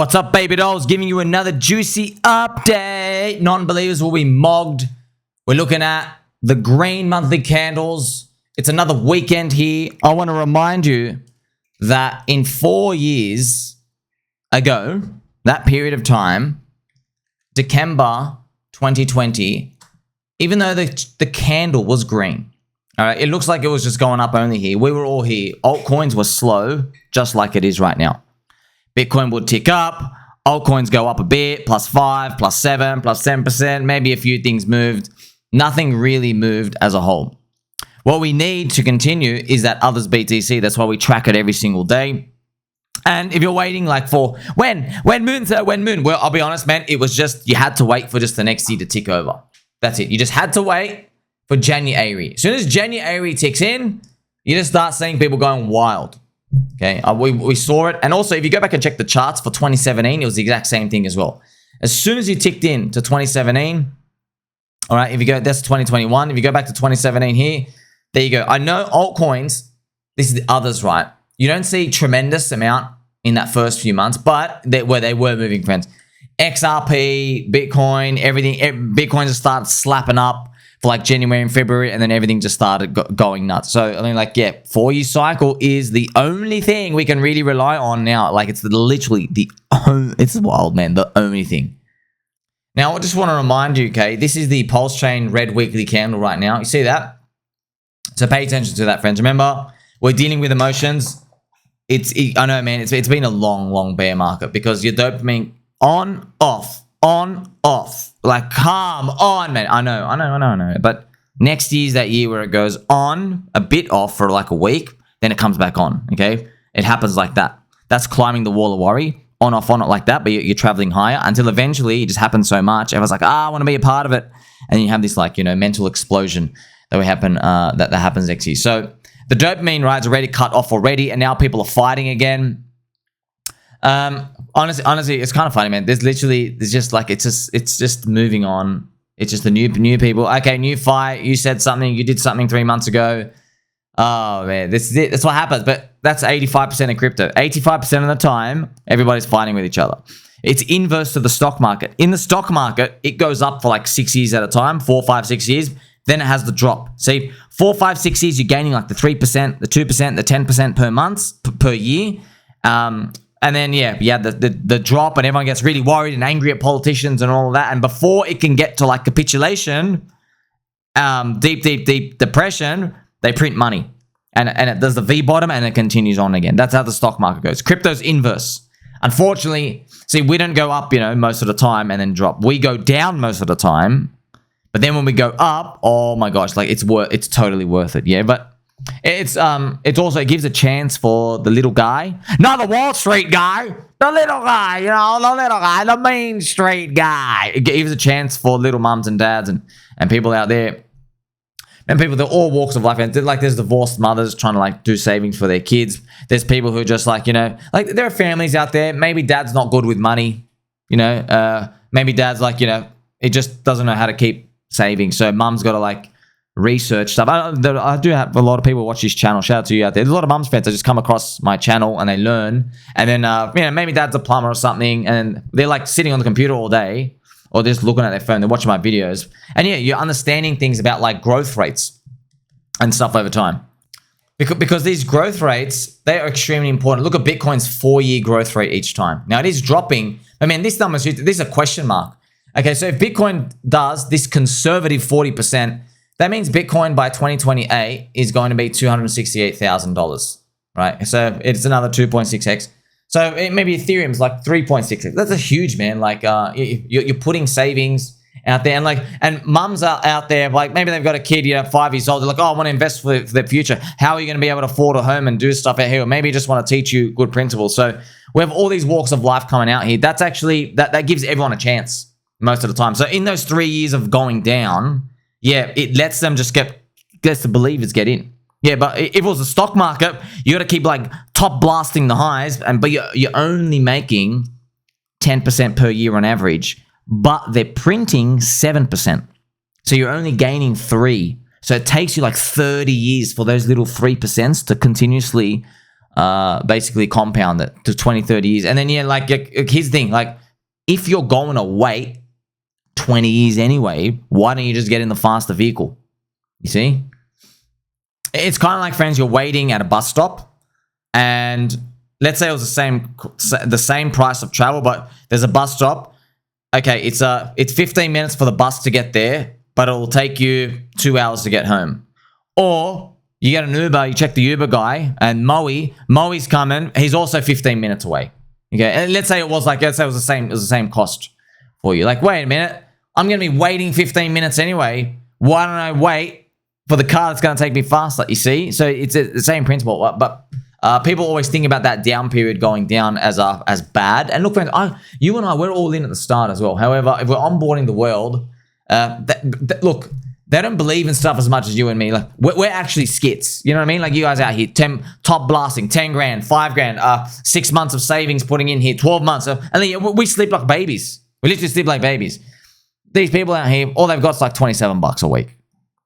What's up, baby dolls? Giving you another juicy update. Non-believers will be mogged. We're looking at the green monthly candles. It's another weekend here. I want to remind you that in 4 years ago, that period of time, December 2020, even though the candle was green, all right, it looks like it was just going up only here. We were all here. Altcoins were slow, just like it is right now. Bitcoin would tick up, altcoins go up a bit, +5, +7, +10%, maybe a few things moved. Nothing really moved as a whole. What we need to continue is that others BTC. That's why we track it every single day. And if you're waiting like for when moon, well, I'll be honest, man, it was just, you had to wait for just the next year to tick over. That's it. You just had to wait for January. As soon as January ticks in, you just start seeing people going wild. Okay, we saw it. And also, if you go back and check the charts for 2017, it was the exact same thing as well. As soon as you ticked in to 2017, all right, if you go, that's 2021. If you go back to 2017 here, there you go. I know altcoins, this is the others, right? You don't see tremendous amount in that first few months, but they were moving, friends. XRP, Bitcoin, everything, Bitcoin just started slapping up for like January and February, and then everything just started going nuts. So, I mean, like, yeah, 4-year cycle is the only thing we can really rely on now. Like, it's literally it's wild, man, the only thing. Now, I just want to remind you, okay, this is the PulseChain red weekly candle right now. You see that? So pay attention to that, friends. Remember, we're dealing with emotions. I know, man, it's been a long bear market because your dopamine on, off. Like, come on, man. I know. But next year's that year where it goes on, a bit off for like a week, then it comes back on, okay? It happens like that. That's climbing the wall of worry, on, off, on, it like that, but you're traveling higher until eventually it just happens so much. Everyone's like, I want to be a part of it. And then you have this, like, you know, mental explosion that will happen, that happens next year. So the dopamine, right, is already cut off already, and now people are fighting again. Honestly, it's kind of funny, man. There's just moving on. It's just the new people. Okay, new fight. You said something. You did something 3 months ago. Oh man, this is it. That's what happens. But that's 85% of crypto. 85% of the time, everybody's fighting with each other. It's inverse to the stock market. In the stock market, it goes up for like 6 years at a time, 4, 5, 6 years. Then it has the drop. See, 4, 5, 6 years, you're gaining like the 3%, the 2%, the 10% per month, per year. And then, yeah, the drop, and everyone gets really worried and angry at politicians and all of that. And before it can get to like capitulation, deep depression, they print money. And it does the V bottom, and it continues on again. That's how the stock market goes. Crypto's inverse. Unfortunately, see, we don't go up, you know, most of the time and then drop. We go down most of the time. But then when we go up, oh my gosh, like it's totally worth it. Yeah, but it's also, it gives a chance for the little guy, not the Wall Street guy, the little guy, you know, the little guy, the Main Street guy. It gives a chance for little mums and dads and people out there, and people, they're all walks of life. And like, there's divorced mothers trying to like do savings for their kids. There's people who are just like, you know, like there are families out there. Maybe dad's not good with money, you know. Maybe dad's like, you know, he just doesn't know how to keep saving. So mum's got to like research stuff. I do have a lot of people watch this channel. Shout out to you out there. There's a lot of mums fans that just come across my channel and they learn. And then, you know, maybe dad's a plumber or something, and they're like sitting on the computer all day or just looking at their phone. They're watching my videos. And yeah, you're understanding things about like growth rates and stuff over time. Because these growth rates, they are extremely important. Look at Bitcoin's 4-year growth rate each time. Now it is dropping. I mean, this number, this is a question mark. Okay, so if Bitcoin does this conservative 40%, that means Bitcoin by 2028 is going to be $268,000, right? So it's another 2.6x. So maybe Ethereum's like 3.6x. That's a huge, man. Like you're putting savings out there, and mums are out there, like maybe they've got a kid, you know, 5 years old. They're like, oh, I want to invest for their future. How are you going to be able to afford a home and do stuff out here? Or maybe you just want to teach you good principles. So we have all these walks of life coming out here. That's actually, that gives everyone a chance most of the time. So in those 3 years of going down, yeah, it lets them just gets the believers get in. Yeah, but if it was a stock market, you got to keep like top blasting the highs, but you're only making 10% per year on average, but they're printing 7%. So you're only gaining 3. So it takes you like 30 years for those little 3% to continuously basically compound it to 20, 30 years. And then, yeah, like, here's the thing. Like, if you're going to wait 20 years anyway, why don't you just get in the faster vehicle? You see? It's kind of like, friends, you're waiting at a bus stop, and let's say it was the same price of travel, but there's a bus stop. Okay, it's 15 minutes for the bus to get there, but it will take you 2 hours to get home. Or you get an Uber, you check the Uber guy, and Moe's coming. He's also 15 minutes away. Okay, and let's say it was the same cost for you. Like, wait a minute, I'm gonna be waiting 15 minutes anyway. Why don't I wait for the car that's gonna take me faster? You see, so it's the same principle. But people always think about that down period going down as bad. And look, friends, you and I, we're all in at the start as well. However, if we're onboarding the world, look, they don't believe in stuff as much as you and me. Like, we're actually skits. You know what I mean? Like, you guys out here, top blasting, 10 grand, 5 grand, 6 months of savings putting in here, 12 months. And then we sleep like babies. We literally sleep like babies. These people out here, all they've got is like $27 a week.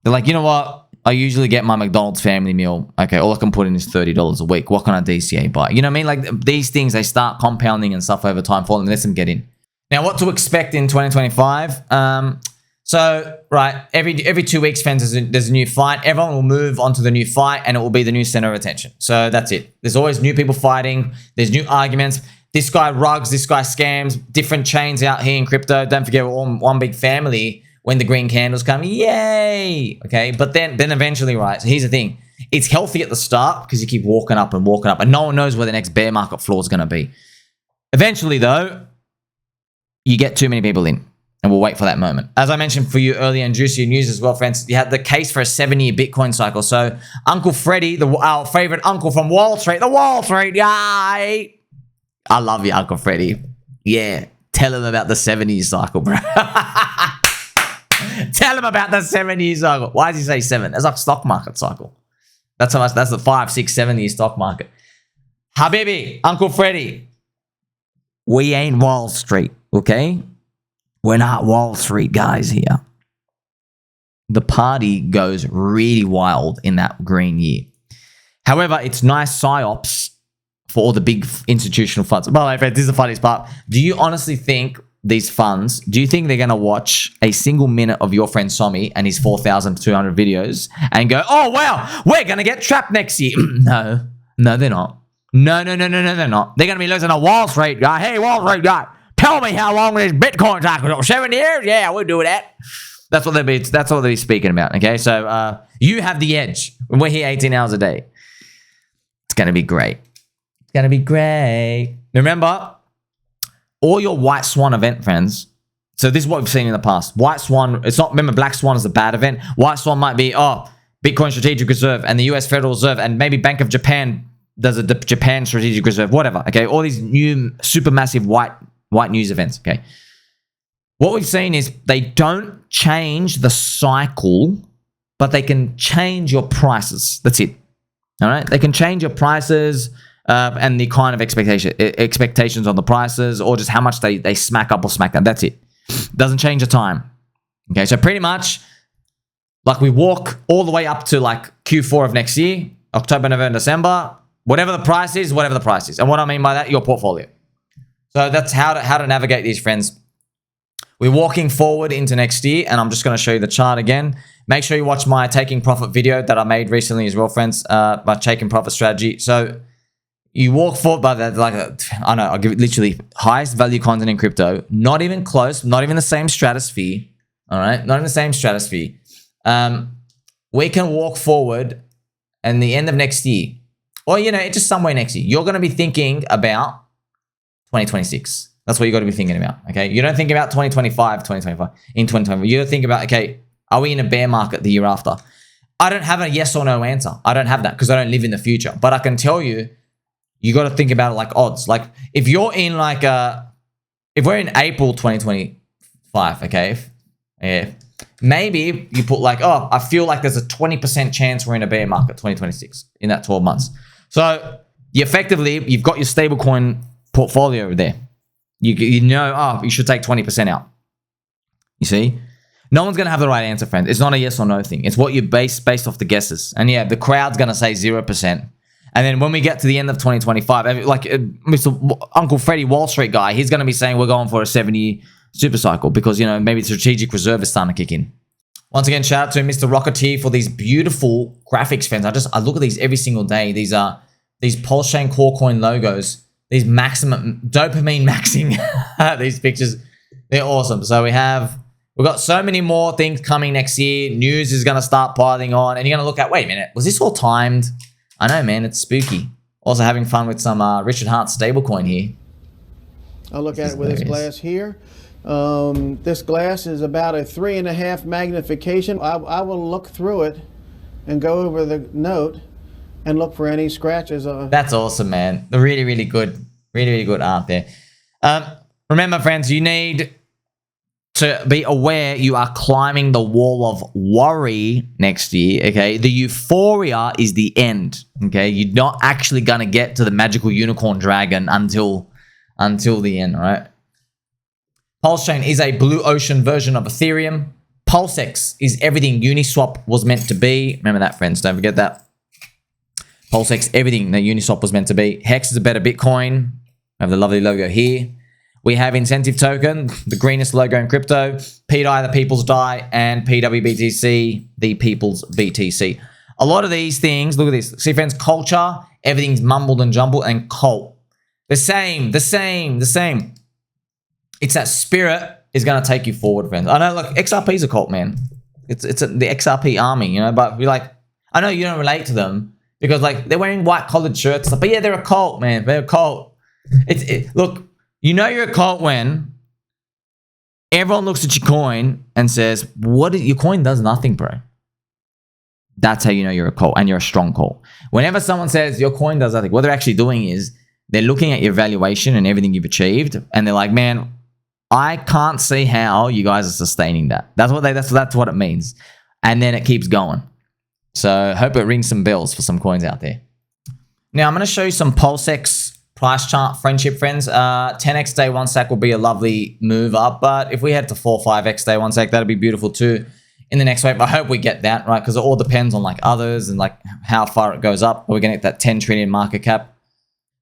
They're like, you know what? I usually get my McDonald's family meal. Okay, all I can put in is $30 a week. What can I DCA buy? You know what I mean? Like, these things, they start compounding and stuff over time for them. Let them get in. Now, what to expect in 2025? So, right, every 2 weeks, friends, there's a new fight. Everyone will move onto the new fight, and it will be the new center of attention. So that's it. There's always new people fighting. There's new arguments. This guy rugs, this guy scams. Different chains out here in crypto. Don't forget, we're all one big family. When the green candles come, yay! Okay, but then eventually, right, so here's the thing. It's healthy at the start because you keep walking up, and no one knows where the next bear market floor is going to be. Eventually, though, you get too many people in. And we'll wait for that moment. As I mentioned for you earlier in Juicy News as well, friends, you had the case for a 7-year Bitcoin cycle. So Uncle Freddie, our favorite uncle from Wall Street, yay! I love you, Uncle Freddie. Yeah, tell him about the 7-year cycle, bro. Tell him about the 7-year cycle. Why does he say 7? That's like stock market cycle. That's how much. That's the 5, 6, 7-year stock market. Habibi, Uncle Freddie, we ain't Wall Street, okay? We're not Wall Street guys here. The party goes really wild in that green year. However, it's nice PsyOps for all the big institutional funds. By the way, friends, this is the funniest part. Do you honestly think these funds, do you think they're going to watch a single minute of your friend Sommi and his 4,200 videos and go, oh, wow, we're going to get trapped next year? No, they're not. No, they're not. They're going to be losing a Wall Street guy. Hey, Wall Street guy. Tell me how long this Bitcoin cycle is. 7 years? Yeah, we'll do that. That's what they'll be speaking about. Okay, so you have the edge. We're here 18 hours a day. It's gonna be great. It's gonna be great. Remember, all your white swan event, friends. So this is what we've seen in the past. White swan. It's not. Remember, black swan is a bad event. White swan might be Bitcoin Strategic Reserve and the U.S. Federal Reserve and maybe Bank of Japan does a Japan Strategic Reserve. Whatever. Okay, all these new supermassive white news events, okay? What we've seen is they don't change the cycle, but they can change your prices. That's it, all right? They can change your prices and the kind of expectations on the prices or just how much they smack up or smack down. That's it. Doesn't change the time, okay? So pretty much, like we walk all the way up to like Q4 of next year, October, November, December, whatever the price is, whatever the price is. And what I mean by that, your portfolio. So that's how to navigate these, friends. We're walking forward into next year, and I'm just going to show you the chart again. Make sure you watch my taking profit video that I made recently as well, friends. My taking profit strategy. So you walk forward by that, I know, I'll give it literally highest value content in crypto. Not even close, not even the same stratosphere. All right, not in the same stratosphere. We can walk forward and the end of next year, or it's just somewhere next year. You're going to be thinking about 2026. That's what you got to be thinking about, okay? You don't think about 2025, in 2025. You got to think about, okay, are we in a bear market the year after? I don't have a yes or no answer. I don't have that because I don't live in the future. But I can tell you, you got to think about it like odds. Like if you're in if we're in April 2025, okay? Maybe you put I feel like there's a 20% chance we're in a bear market 2026 in that 12 months. So you've got your stablecoin portfolio there. You should take 20% out. You see? No one's going to have the right answer, friend. It's not a yes or no thing. It's what you based off the guesses. And yeah, the crowd's going to say 0%. And then when we get to the end of 2025, like Mr. Uncle Freddie Wall Street guy, he's going to be saying we're going for a 70 super cycle because, you know, maybe the strategic reserve is starting to kick in. Once again, shout out to Mr. Rocketeer for these beautiful graphics, fans. I look at these every single day. These are these PulseChain core coin logos, these maximum dopamine maxing, these pictures, they're awesome. So we've got so many more things coming next year. News is going to start piling on, and you're going to look at, wait a minute, was this all timed? I know, man, it's spooky. Also having fun with some Richard Hart stablecoin here. I'll look at it with this glass here. This glass is about a 3.5 magnification. I will look through it and go over the note and look for any scratches. That's awesome, man. The really good art there. Remember, friends, you need to be aware you are climbing the wall of worry next year, okay? The euphoria is the end, okay? You're not actually going to get to the magical unicorn dragon until the end, all right? PulseChain is a blue ocean version of Ethereum. PulseX is everything Uniswap was meant to be. Remember that, friends. Don't forget that. PulseX, everything that Uniswap was meant to be. Hex is a better Bitcoin. I have the lovely logo here. We have Incentive Token, the greenest logo in crypto. pDAI, the People's DAI, and PWBTC, the People's BTC. A lot of these things, look at this. See, friends, culture, everything's mumbled and jumbled, and cult. The same. It's that spirit is going to take you forward, friends. I know, like, XRP's a cult, man. It's the XRP army, you know, but we're like, I know you don't relate to them because, like, they're wearing white collared shirts, but yeah, they're a cult, man. They're a cult. Look, you know you're a cult when everyone looks at your coin and says, your coin does nothing, bro. That's how you know you're a cult and you're a strong cult. Whenever someone says your coin does nothing, what they're actually doing is they're looking at your valuation and everything you've achieved, and they're like, man, I can't see how you guys are sustaining that. That's what it means. And then it keeps going. So hope it rings some bells for some coins out there. Now I'm going to show you some PulseX price chart friendship, friends. 10x day one stack will be a lovely move up, but if we head to 4 5x day one stack, that'd be beautiful too in the next wave. I hope we get that, right? Because it all depends on like others and like how far it goes up. We're gonna get that 10 trillion market cap.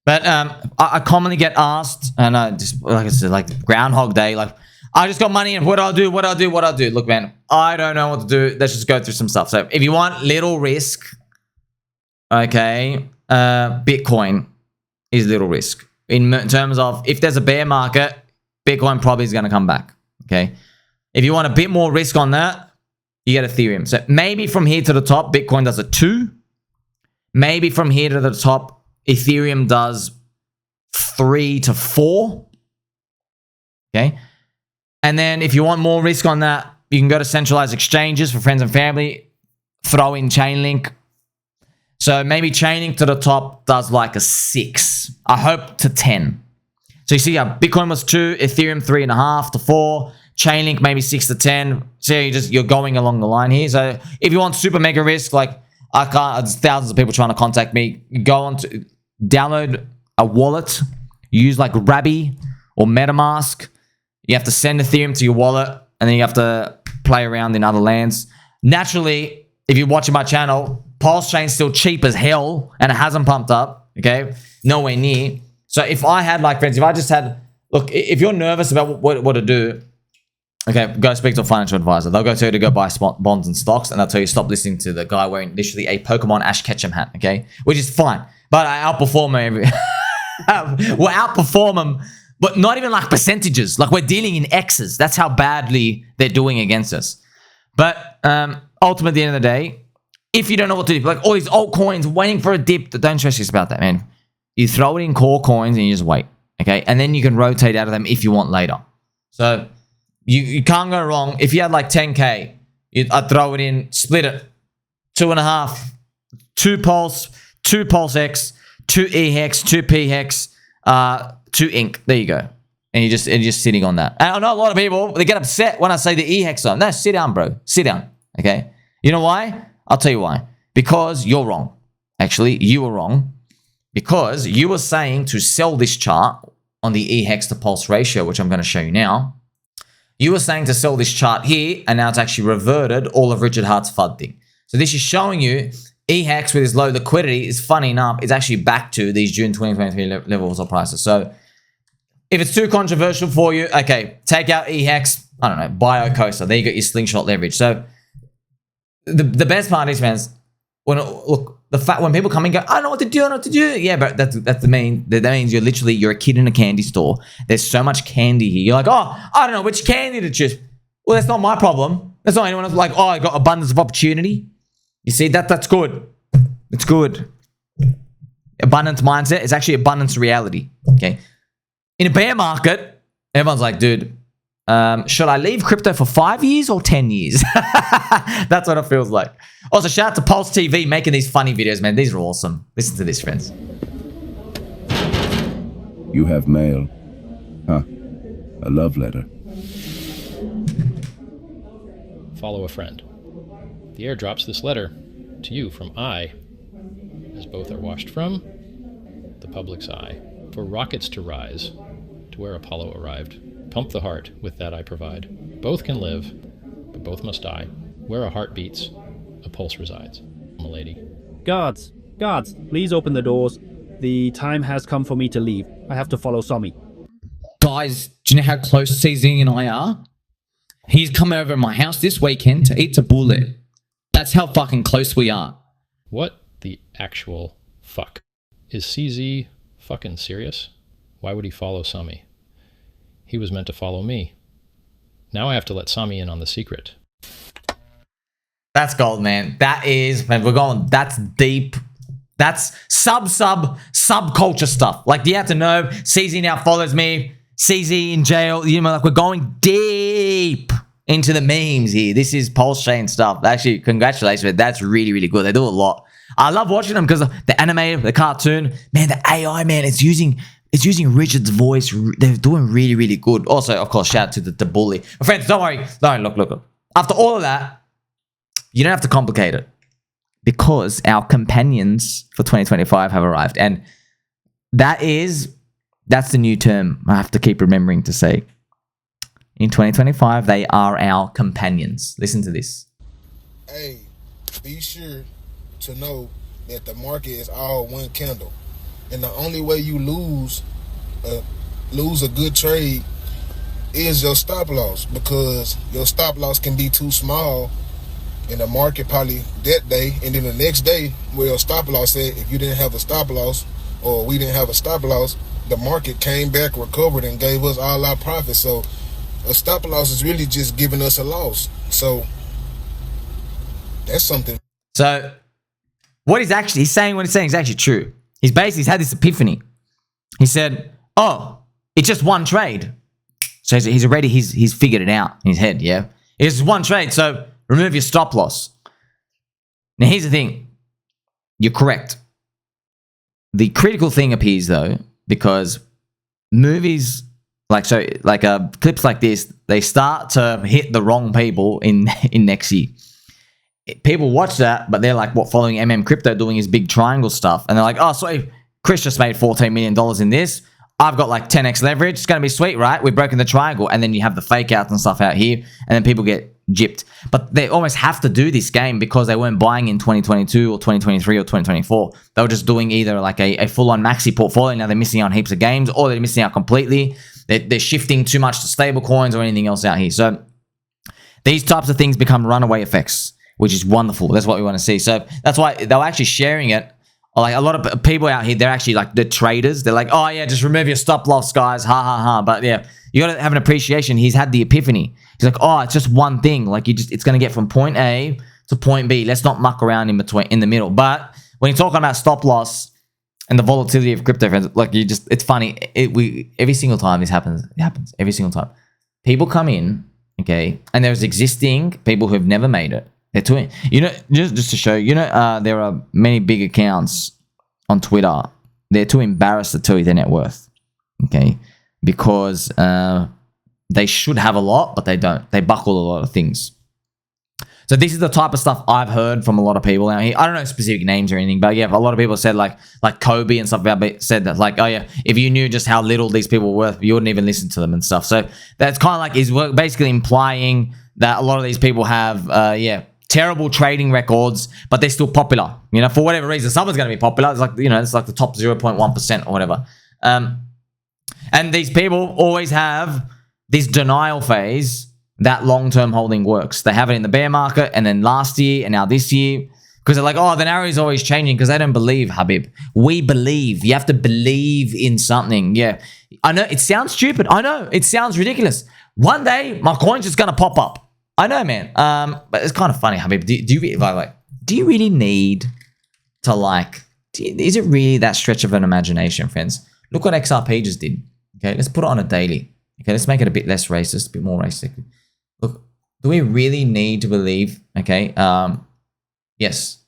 But I commonly get asked, and just like I said, like Groundhog Day, like I just got money and what do I do? Look, man, I don't know what to do. Let's just go through some stuff. So if you want little risk, okay, Bitcoin is little risk. In terms of if there's a bear market, Bitcoin probably is going to come back, okay? If you want a bit more risk on that, you get Ethereum. So maybe from here to the top, Bitcoin does a 2. Maybe from here to the top, Ethereum does 3 to 4, okay? And then if you want more risk on that, you can go to centralized exchanges for friends and family, throw in Chainlink. So maybe Chainlink to the top does like a 6. I hope to 10. So you see how Bitcoin was 2, Ethereum 3.5 to 4, Chainlink maybe 6 to 10. So you're going along the line here. So if you want super mega risk, like there's thousands of people trying to contact me. You go on to download a wallet, use like Rabby or MetaMask. You have to send Ethereum to your wallet, and then you have to play around in other lands. Naturally, if you're watching my channel, PulseChain's still cheap as hell, and it hasn't pumped up, okay? Nowhere near. So if I had, like, friends, if I just had, look, if you're nervous about what to do, okay, go speak to a financial advisor. They'll go tell you to go buy bonds and stocks, and they'll tell you stop listening to the guy wearing literally a Pokemon Ash Ketchum hat, okay? Which is fine. But I outperform him. We'll outperform him, but not even like percentages. Like we're dealing in X's. That's how badly they're doing against us. But ultimately, at the end of the day, if you don't know what to do, like all these altcoins waiting for a dip, don't stress yourself about that, man. You throw it in core coins and you just wait, okay? And then you can rotate out of them if you want later. So you can't go wrong. If you had like 10K, I'd throw it in, split it, 2.5, 2 Pulse, 2 PulseX, 2 eHex, 2 pHex, 2 Ink. There you go. And you're just sitting on that. And I know a lot of people, they get upset when I say the eHex on. No, sit down, bro. Sit down, okay? You know why? I'll tell you why. Because you're wrong. Actually, you were wrong. Because you were saying to sell this chart on the eHex to Pulse ratio, which I'm going to show you now. You were saying to sell this chart here, and now it's actually reverted all of Richard Hart's FUD thing. So this is showing you EHEX with its low liquidity is funny enough, it's actually back to these June 2023 levels of prices. So if it's too controversial for you, okay, take out EHEX, I don't know, buy Ocosa. There you got your slingshot leverage. So the best part is, man, when people come and go, I don't know what to do, I don't know what to do. Yeah, but that means you're a kid in a candy store. There's so much candy here. You're like, oh, I don't know which candy to choose. Well, that's not my problem. That's not anyone else. Like, oh, I got abundance of opportunity. You see, that's good. It's good. Abundance mindset is actually abundance reality. Okay. In a bear market, everyone's like, dude, should I leave crypto for 5 years or 10 years? That's what it feels like. Also, shout out to PulseTV making these funny videos, man. These are awesome. Listen to this, friends. You have mail. Huh. A love letter. Follow a friend. The air drops this letter to you from I, as both are washed from the public's eye. For rockets to rise to where Apollo arrived. Pump the heart with that I provide. Both can live, but both must die. Where a heart beats, a pulse resides. Milady. Guards, please open the doors. The time has come for me to leave. I have to follow Sommi. Guys, do you know how close CZ and I are? He's coming over to my house this weekend to eat a bullet. That's how fucking close we are. What the actual fuck? Is CZ fucking serious? Why would he follow Sommi? He was meant to follow me. Now I have to let Sommi in on the secret. That's gold, man. That is, man, that's deep. That's subculture stuff. Like, you have to know, CZ now follows me. CZ in jail. You know, like, we're going deep into the memes here. This is PulseChain stuff. Actually, congratulations, man. That's really, really good. They do a lot. I love watching them because the anime, the cartoon, man, the AI, man, it's using Richard's voice. They're doing really, really good. Also, of course, shout out to the bully. My friends, don't worry. No, look. After all of that, you don't have to complicate it because our companions for 2025 have arrived. And that's the new term I have to keep remembering to say. In 2025, they are our companions. Listen to this. Hey, be sure to know that the market is all one candle. And the only way you lose a good trade is your stop loss, because your stop loss can be too small in the market probably that day, and then the next day where your stop loss said, if you didn't have a stop loss or we didn't have a stop loss, the market came back, recovered, and gave us all our profits. So a stop loss is really just giving us a loss. So that's something. So he's saying is actually true. He's had this epiphany. He said, oh, it's just one trade. So he's figured it out in his head, yeah? It's just one trade, so remove your stop loss. Now, here's the thing. You're correct. The critical thing appears, though, because movies, clips like this, they start to hit the wrong people in next year. People watch that, but they're like, what, following Crypto doing his big triangle stuff. And they're like, oh, sweet, Chris just made $14 million in this. I've got like 10x leverage. It's going to be sweet, right? We've broken the triangle. And then you have the fake outs and stuff out here. And then people get gypped. But they almost have to do this game because they weren't buying in 2022 or 2023 or 2024. They were just doing either like a full-on maxi portfolio. Now they're missing out on heaps of games, or they're missing out completely. They're shifting too much to stable coins or anything else out here. So these types of things become runaway effects, which is wonderful. That's what we want to see. So that's why they were actually sharing it. Like, a lot of people out here, they're actually like the traders. They're like, oh yeah, just remove your stop loss, guys. Ha ha ha. But yeah, you got to have an appreciation. He's had the epiphany. He's like, oh, it's just one thing. Like, it's going to get from point A to point B. Let's not muck around in the middle. But when you're talking about stop loss and the volatility of crypto, friends, like, it's funny. Every single time this happens, it happens every single time. People come in, okay, and there's existing people who've never made it. They're doing, just to show, there are many big accounts on Twitter. They're too embarrassed to tell you their net worth, okay? Because they should have a lot, but they don't. They buckle a lot of things. So this is the type of stuff I've heard from a lot of people out here. I don't know specific names or anything, but yeah, a lot of people said like Kobe and stuff said that, like, oh yeah, if you knew just how little these people were worth, you wouldn't even listen to them and stuff. So that's kind of like is basically implying that a lot of these people have, terrible trading records, but they're still popular. You know, for whatever reason, someone's going to be popular. It's like, you know, it's like the top 0.1% or whatever. And these people always have this denial phase that long-term holding works. They have it in the bear market, and then last year, and now this year, because they're like, oh, the narrative is always changing, because they don't believe, Habib. We believe. You have to believe in something. Yeah. I know it sounds stupid. I know it sounds ridiculous. One day, my coin's just going to pop up. I know, man. But it's kind of funny, Habib. Do you really need to like, is it really that stretch of an imagination, friends? Look what XRP just did. Okay, let's put it on a daily. Okay, let's make it a bit less racist, a bit more racist. Look, do we really need to believe? Okay, yes,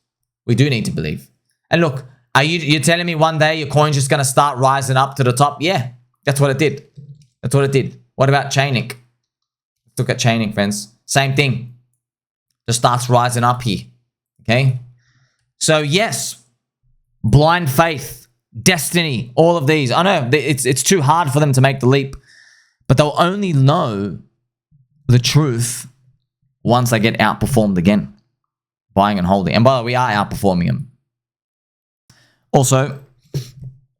we do need to believe. And look, you're telling me one day your coin's just going to start rising up to the top? Yeah, that's what it did. That's what it did. What about Chainlink? Look at Chainlink, friends. Same thing. Just starts rising up here. Okay? So yes, blind faith, destiny, all of these. I know it's too hard for them to make the leap, but they'll only know the truth once they get outperformed again. Buying and holding. And by the way, we are outperforming them. Also,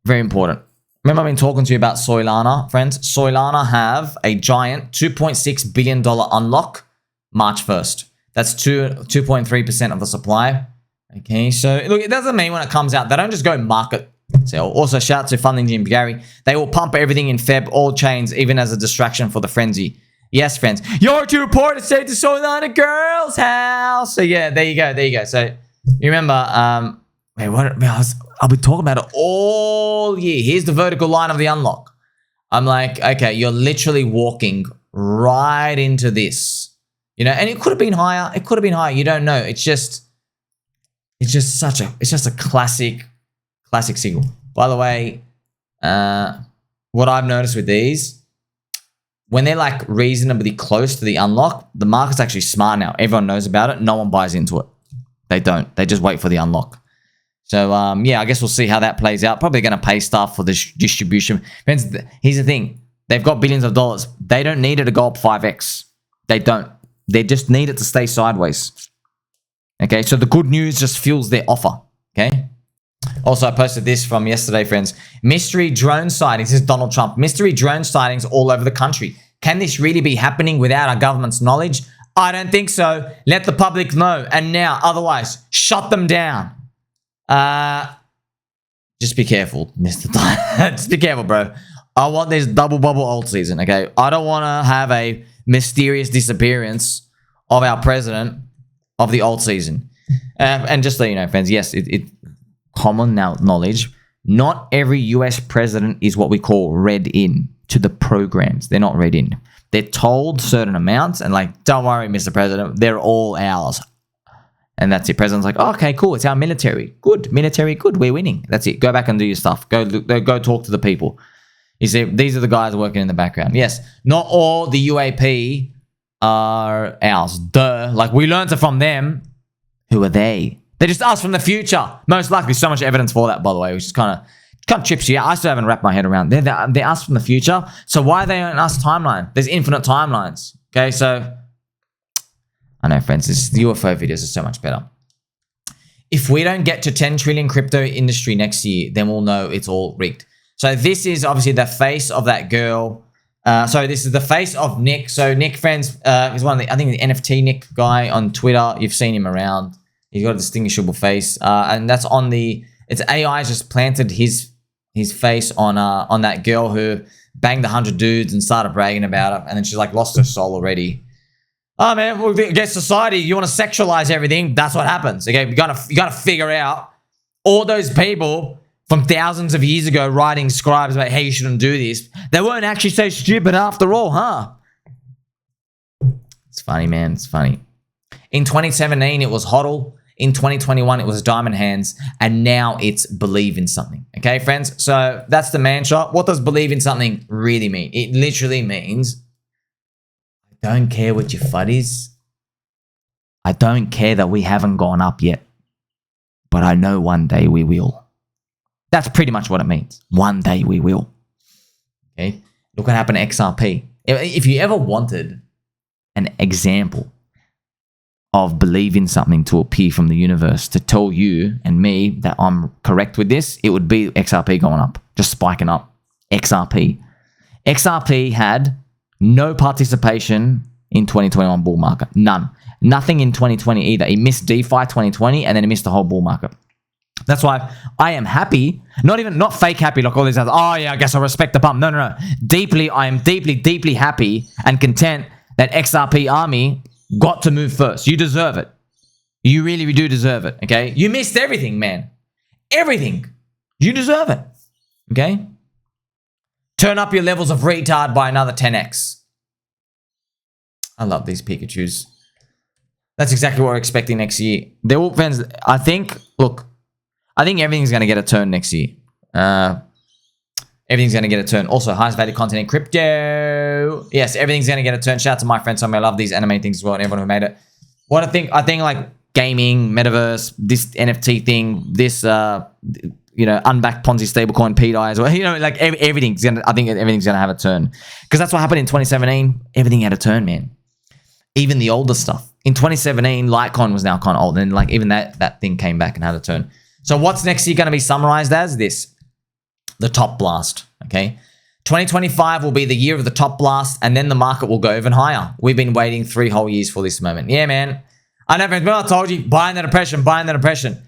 very important. Remember I've been talking to you about Solana, friends? Solana have a giant $2.6 billion unlock March 1st. That's 2.3% of the supply. Okay, so look, it doesn't mean when it comes out, they don't just go market sell. Also, shout out to Funding Jim Gary. They will pump everything in Feb, all chains, even as a distraction for the frenzy. Yes, friends. Your to report is saved to Solana girl's house. So yeah, there you go. So you remember, wait, what? I'll be talking about it all year. Here's the vertical line of the unlock. I'm like, okay, you're literally walking right into this. You know, and it could have been higher. It could have been higher. You don't know. It's just a classic signal. By the way, what I've noticed with these, when they're like reasonably close to the unlock, the market's actually smart now. Everyone knows about it. No one buys into it. They don't. They just wait for the unlock. So, yeah, I guess we'll see how that plays out. Probably going to pay stuff for this distribution. Friends, here's the thing. They've got billions of dollars. They don't need it to go up 5x. They don't. They just need it to stay sideways. Okay, so the good news just fuels their offer. Okay. Also, I posted this from yesterday, friends. Mystery drone sightings. This is Donald Trump. Mystery drone sightings all over the country. Can this really be happening without our government's knowledge? I don't think so. Let the public know. And now, otherwise, shut them down. Just be careful, Mr. Just be careful, bro. I want this double bubble alt season, okay? I don't want to have a mysterious disappearance of our president of the alt season. And just so you know, friends, yes, it common knowledge, not every US president is what we call read in to the programs. They're not read in. They're told certain amounts and like, don't worry, Mr. President, they're all ours. And that's it. President's like, oh, okay, cool. It's our military. Good. Military, good. We're winning. That's it. Go back and do your stuff. Go talk to the people. You see, these are the guys working in the background. Yes, not all the UAP are ours. Duh. Like, we learned it from them. Who are they? They're just us from the future. Most likely. So much evidence for that, by the way, which is kind of trips you out. I still haven't wrapped my head around. They're us from the future. So why are they on us timeline? There's infinite timelines. Okay, so I know, friends, the UFO videos are so much better. If we don't get to 10 trillion crypto industry next year, then we'll know it's all rigged. So this is obviously the face of that girl. This is the face of Nick. So Nick, friends, is one of the, I think the NFT Nick guy on Twitter. You've seen him around. He's got a distinguishable face. And that's on it's AI just planted his face on that girl who banged 100 dudes and started bragging about it. And then she's like lost her soul already. Oh man, well, against society, you want to sexualize everything. That's what happens. Okay, you gotta figure out all those people from thousands of years ago writing scribes about, hey, you shouldn't do this. They weren't actually so stupid after all, huh? It's funny, man. It's funny. In 2017, it was HODL. In 2021, it was Diamond Hands. And now it's believe in something. Okay, friends? So that's the mantra. What does believe in something really mean? It literally means, I don't care what your FUD is. I don't care that we haven't gone up yet. But I know one day we will. That's pretty much what it means. One day we will. Okay? Look what happened to XRP. If you ever wanted an example of believing something to appear from the universe to tell you and me that I'm correct with this, it would be XRP going up, just spiking up. XRP. XRP had no participation in 2021 bull market. None. Nothing in 2020 either. He missed DeFi 2020 and then he missed the whole bull market. That's why I am happy, not fake happy like all these others. Oh yeah, I guess I respect the pump. No. Deeply, I am deeply happy and content that XRP army got to move first. You deserve it. You really do deserve it, okay? You missed everything, man. Everything. You deserve it, okay? Turn up your levels of retard by another 10x. I love these Pikachus. That's exactly what we're expecting next year. They're all fans. I think everything's going to get a turn next year. Everything's going to get a turn. Also, highest value content in crypto. Yes, everything's going to get a turn. Shout out to my friend Sommi. I love these anime things as well and everyone who made it. What I think like gaming, metaverse, this NFT thing, this, unbacked Ponzi stablecoin pDAI as well. Like everything's going to, I think everything's going to have a turn. Because that's what happened in 2017. Everything had a turn, man. Even the older stuff. In 2017, Litecoin was now kind of old. And like even that thing came back and had a turn. So what's next year going to be summarized as this? The top blast, okay? 2025 will be the year of the top blast, and then the market will go even higher. We've been waiting 3 whole years for this moment. Yeah, man. I know, friends. Well, I told you, buying the depression.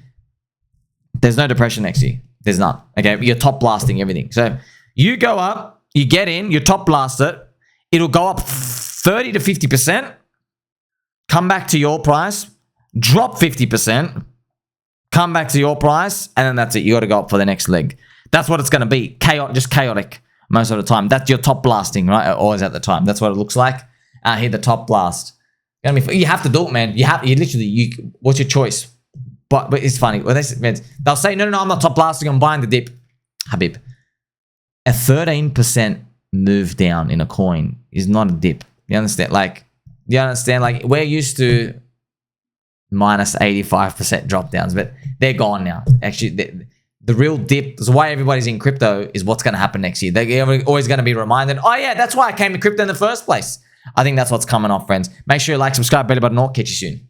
There's no depression next year. There's none, okay? You're top blasting everything. So you go up, you get in, you top blast it. It'll go up 30 to 50%, come back to your price, drop 50%, come back to your price, and then that's it. You got to go up for the next leg. That's what it's going to be. Just chaotic most of the time. That's your top blasting, right? Always at the time. That's what it looks like. Hit the top blast. You have to do it, man. What's your choice? But it's funny. They'll say, no, I'm not top blasting. I'm buying the dip. Habib, a 13% move down in a coin is not a dip. You understand? Like we're used to minus 85% drop downs, but they're gone now. Actually, the real dip, is why everybody's in crypto, is what's going to happen next year. They're always going to be reminded, oh yeah, that's why I came to crypto in the first place. I think that's what's coming off, friends. Make sure you like, subscribe, bell button, or catch you soon.